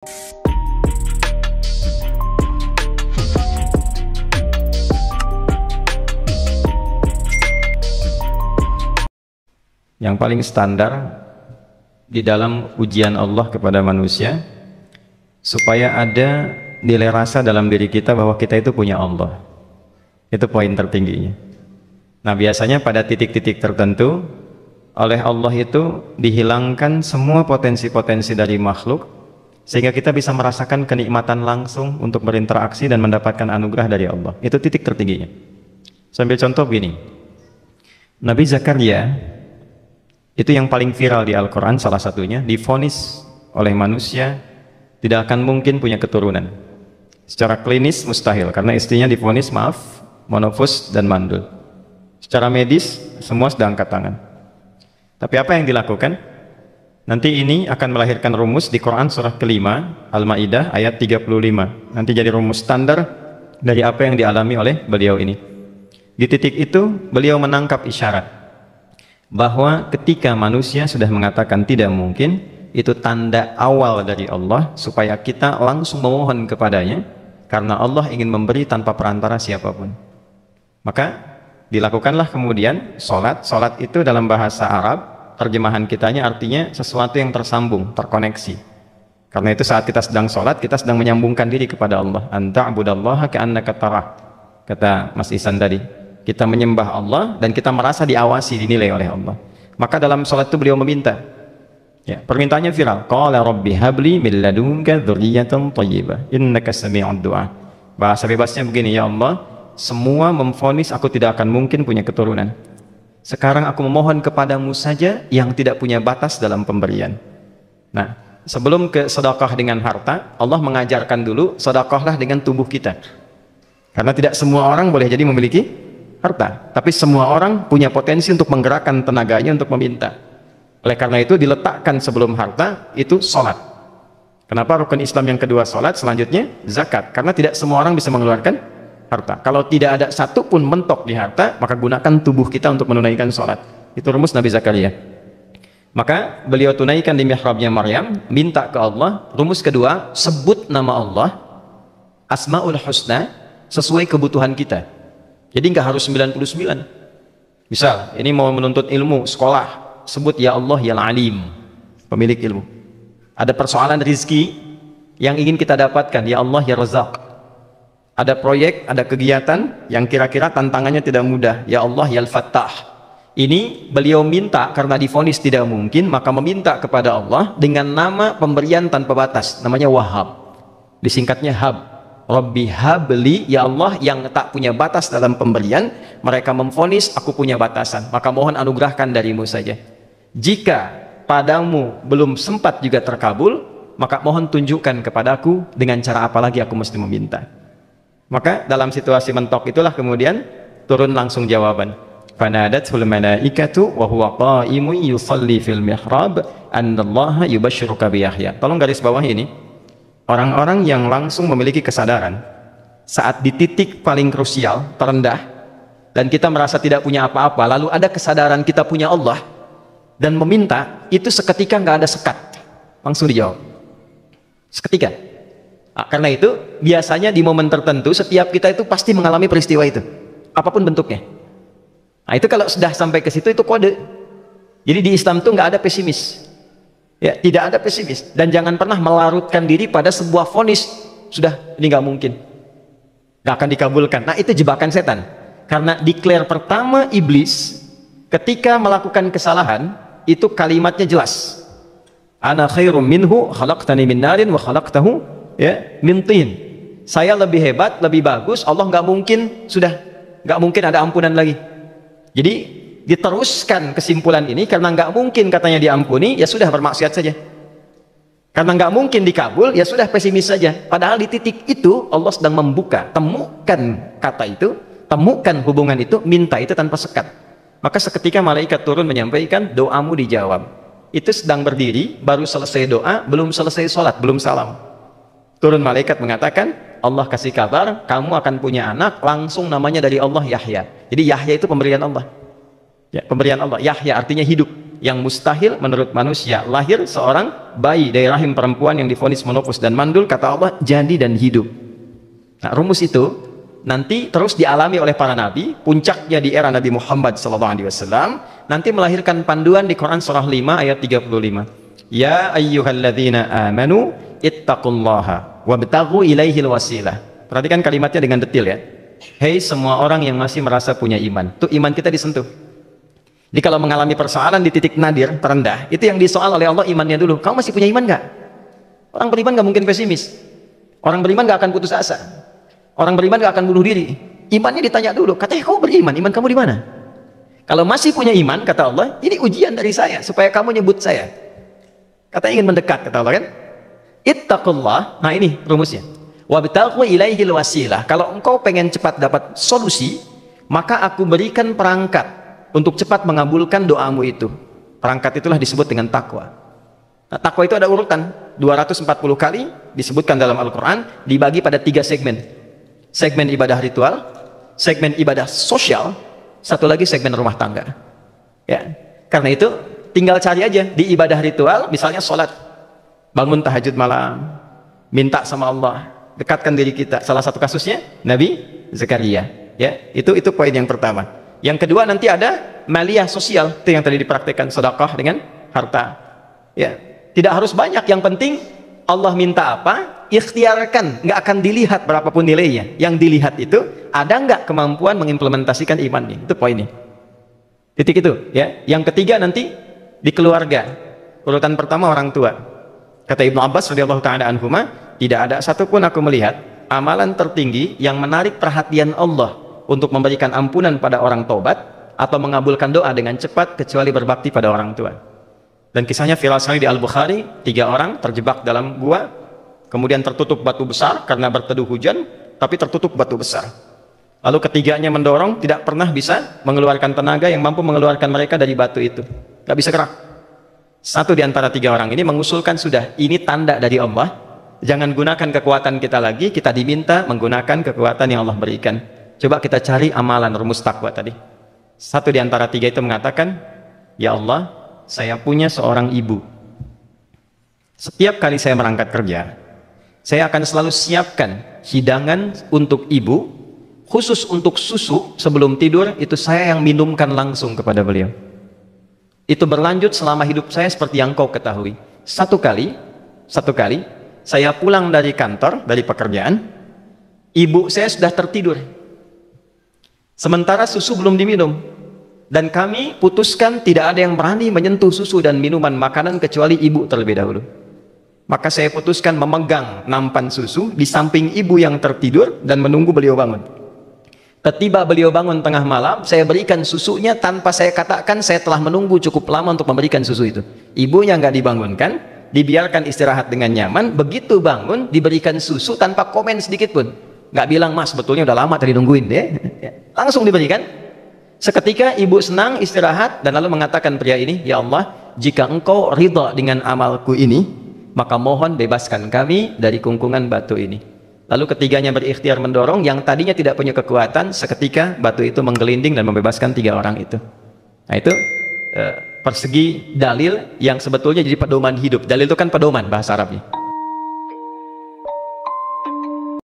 Yang paling standar di dalam ujian Allah kepada manusia, supaya ada nilai rasa dalam diri kita bahwa kita itu punya Allah. Itu poin tertingginya. Nah, biasanya pada titik-titik tertentu oleh Allah itu dihilangkan semua potensi-potensi dari makhluk, sehingga kita bisa merasakan kenikmatan langsung untuk berinteraksi dan mendapatkan anugerah dari Allah. Itu titik tertingginya. Sambil contoh begini, Nabi Zakaria itu yang paling viral di Al-Quran, salah satunya divonis oleh manusia tidak akan mungkin punya keturunan. Secara klinis mustahil, karena istrinya divonis monofus dan mandul. Secara medis semua sudah angkat tangan. Tapi apa yang dilakukan? Nanti ini akan melahirkan rumus di Quran surah kelima Al-Ma'idah ayat 35. Nanti jadi rumus standar dari apa yang dialami oleh beliau ini. Di titik itu beliau menangkap isyarat bahwa ketika manusia sudah mengatakan tidak mungkin, itu tanda awal dari Allah supaya kita langsung memohon kepadanya, karena Allah ingin memberi tanpa perantara siapapun. Maka dilakukanlah kemudian sholat. Sholat itu dalam bahasa Arab, terjemahan kitanya artinya sesuatu yang tersambung, terkoneksi. Karena itu saat kita sedang sholat, kita sedang menyambungkan diri kepada Allah. Anta'budallaha ka'annaka tarah, kata Mas Ihsan tadi. Kita menyembah Allah dan kita merasa diawasi, dinilai oleh Allah. Maka dalam sholat itu beliau meminta, ya, permintaannya viral. Qala rabbi habli min ladunka dzurriyyatan thayyibah innaka sami'ud du'a. Bahasa bebasnya begini, ya Allah, semua memvonis aku tidak akan mungkin punya keturunan. Sekarang aku memohon kepadamu saja yang tidak punya batas dalam pemberian. Nah, sebelum ke sedekah dengan harta, Allah mengajarkan dulu sedekahlah dengan tubuh kita. Karena tidak semua orang boleh jadi memiliki harta, tapi semua orang punya potensi untuk menggerakkan tenaganya untuk meminta. Oleh karena itu diletakkan sebelum harta itu sholat. Kenapa rukun Islam yang kedua sholat, selanjutnya zakat? Karena tidak semua orang bisa mengeluarkan harta. Kalau tidak ada satu pun mentok di harta, maka gunakan tubuh kita untuk menunaikan sholat. Itu rumus Nabi Zakaria. Maka beliau tunaikan di mihrabnya Maryam, minta ke Allah. Rumus kedua, sebut nama Allah, Asmaul Husna, sesuai kebutuhan kita. Jadi nggak harus 99. Misal, ini mau menuntut ilmu, sekolah, sebut ya Allah ya Alim, pemilik ilmu. Ada persoalan rizki yang ingin kita dapatkan, ya Allah ya Razak. Ada proyek, ada kegiatan yang kira-kira tantangannya tidak mudah, ya Allah ya Al-Fattah. Ini beliau minta karena divonis tidak mungkin, maka meminta kepada Allah dengan nama pemberian tanpa batas, namanya Wahhab. Disingkatnya Hab. Rabbi habli, ya Allah yang tak punya batas dalam pemberian. Mereka memvonis aku punya batasan, maka mohon anugerahkan darimu saja. Jika padamu belum sempat juga terkabul, maka mohon tunjukkan kepadaku dengan cara apa lagi aku mesti meminta. Maka dalam situasi mentok itulah kemudian turun langsung jawaban. Fanadatul malaikatu wa huwa qa'imun yusalli fil mihrab annallaha yubashshiruka bi Yahya. Tolong garis bawah ini. Orang-orang yang langsung memiliki kesadaran saat di titik paling krusial, terendah, dan kita merasa tidak punya apa-apa, lalu ada kesadaran kita punya Allah dan meminta, itu seketika nggak ada sekat, langsung dijawab seketika. Nah, karena itu biasanya di momen tertentu setiap kita itu pasti mengalami peristiwa itu, apapun bentuknya. Nah, itu kalau sudah sampai ke situ itu kode. Jadi di Islam itu nggak ada pesimis. Ya, tidak ada pesimis, dan jangan pernah melarutkan diri pada sebuah vonis sudah ini nggak mungkin, nggak akan dikabulkan. Nah, itu jebakan setan. Karena declare pertama iblis ketika melakukan kesalahan itu kalimatnya jelas. Ana khairum minhu khalaqtani min narin wa khalaqtahu ya min tin. Saya lebih hebat, lebih bagus. Allah nggak mungkin, sudah nggak mungkin ada ampunan lagi. Jadi diteruskan kesimpulan ini, karena nggak mungkin katanya diampuni, ya sudah bermaksiat saja. Karena nggak mungkin dikabul, ya sudah pesimis saja. Padahal di titik itu Allah sedang membuka, temukan kata itu, temukan hubungan itu, minta itu tanpa sekat. Maka seketika malaikat turun menyampaikan doamu dijawab. Itu sedang berdiri, baru selesai doa, belum selesai sholat, belum salam. Turun malaikat mengatakan, Allah kasih kabar, kamu akan punya anak, langsung namanya dari Allah Yahya. Jadi Yahya itu pemberian Allah. Ya, pemberian Allah. Yahya artinya hidup. Yang mustahil menurut manusia, lahir seorang bayi dari rahim perempuan yang divonis menopause dan mandul, kata Allah jadi dan hidup. Nah, rumus itu nanti terus dialami oleh para nabi, puncaknya di era Nabi Muhammad SAW, nanti melahirkan panduan di Quran surah 5 ayat 35. Ya ayyuhalladzina amanu ittaqullaha wabtaghu ilaihil wasilah. Perhatikan kalimatnya dengan detail ya. Hei semua orang yang masih merasa punya iman, tuh iman kita disentuh. Jadi kalau mengalami persoalan di titik nadir terendah, itu yang disoal oleh Allah imannya dulu. Kamu masih punya iman nggak? Orang beriman nggak mungkin pesimis. Orang beriman nggak akan putus asa. Orang beriman nggak akan bunuh diri. Imannya ditanya dulu. Katanya kamu beriman, iman kamu di mana? Kalau masih punya iman, kata Allah, ini ujian dari saya supaya kamu nyebut saya. Katanya ingin mendekat, kata Allah kan? Ittaqullah. Nah ini rumusnya. Wabtaghu ilaihil wasilah. Kalau engkau pengen cepat dapat solusi, maka aku berikan perangkat untuk cepat mengabulkan doamu itu. Perangkat itulah disebut dengan takwa. Nah, takwa itu ada urutan 240 kali disebutkan dalam Al-Quran, dibagi pada 3 segmen. Segmen ibadah ritual, segmen ibadah sosial, satu lagi segmen rumah tangga. Ya, karena itu tinggal cari aja di ibadah ritual, misalnya sholat, bangun tahajud malam, minta sama Allah, dekatkan diri kita. Salah satu kasusnya Nabi Zakaria. Ya, itu poin yang pertama. Yang kedua nanti ada maliyah sosial, itu yang tadi dipraktekkan, sedekah dengan harta. Ya, tidak harus banyak, yang penting Allah minta apa, ikhtiarkan, nggak akan dilihat berapapun nilainya. Yang dilihat itu ada nggak kemampuan mengimplementasikan imannya, itu poinnya. Titik itu. Ya, yang ketiga nanti di keluarga. Urutan pertama orang tua. Kata Ibnu Abbas radhiyallahu taala anhuma, tidak ada satupun aku melihat amalan tertinggi yang menarik perhatian Allah untuk memberikan ampunan pada orang tobat atau mengabulkan doa dengan cepat kecuali berbakti pada orang tua. Dan kisahnya viral sekali di Al-Bukhari, 3 orang terjebak dalam gua, kemudian tertutup batu besar karena berteduh hujan, tapi tertutup batu besar. Lalu ketiganya mendorong, tidak pernah bisa mengeluarkan tenaga yang mampu mengeluarkan mereka dari batu itu. Gak bisa gerak. Satu di antara 3 orang ini mengusulkan, sudah, ini tanda dari Allah, jangan gunakan kekuatan kita lagi, kita diminta menggunakan kekuatan yang Allah berikan. Coba kita cari amalan rumus takwa tadi. Satu di antara 3 itu mengatakan, ya Allah, saya punya seorang ibu. Setiap kali saya berangkat kerja, saya akan selalu siapkan hidangan untuk ibu, khusus untuk susu sebelum tidur, itu saya yang minumkan langsung kepada beliau. Itu berlanjut selama hidup saya seperti yang kau ketahui. Satu kali, saya pulang dari kantor, dari pekerjaan, ibu saya sudah tertidur. Sementara susu belum diminum, dan kami putuskan tidak ada yang berani menyentuh susu dan minuman makanan kecuali ibu terlebih dahulu. Maka saya putuskan memegang nampan susu di samping ibu yang tertidur dan menunggu beliau bangun. Ketiba beliau bangun tengah malam, saya berikan susunya tanpa saya katakan saya telah menunggu cukup lama untuk memberikan susu itu. Ibunya nggak dibangunkan, dibiarkan istirahat dengan nyaman. Begitu bangun, diberikan susu tanpa komen sedikit pun. Nggak bilang, mas sebetulnya udah lama tadi nungguin ya. Langsung diberikan. Seketika ibu senang istirahat dan lalu mengatakan pria ini, ya Allah, jika engkau ridha dengan amalku ini, maka mohon bebaskan kami dari kungkungan batu ini. Lalu ketiganya berikhtiar mendorong, yang tadinya tidak punya kekuatan, seketika batu itu menggelinding dan membebaskan 3 orang itu. Nah itu persegi dalil yang sebetulnya jadi pedoman hidup. Dalil itu kan pedoman bahasa Arabnya.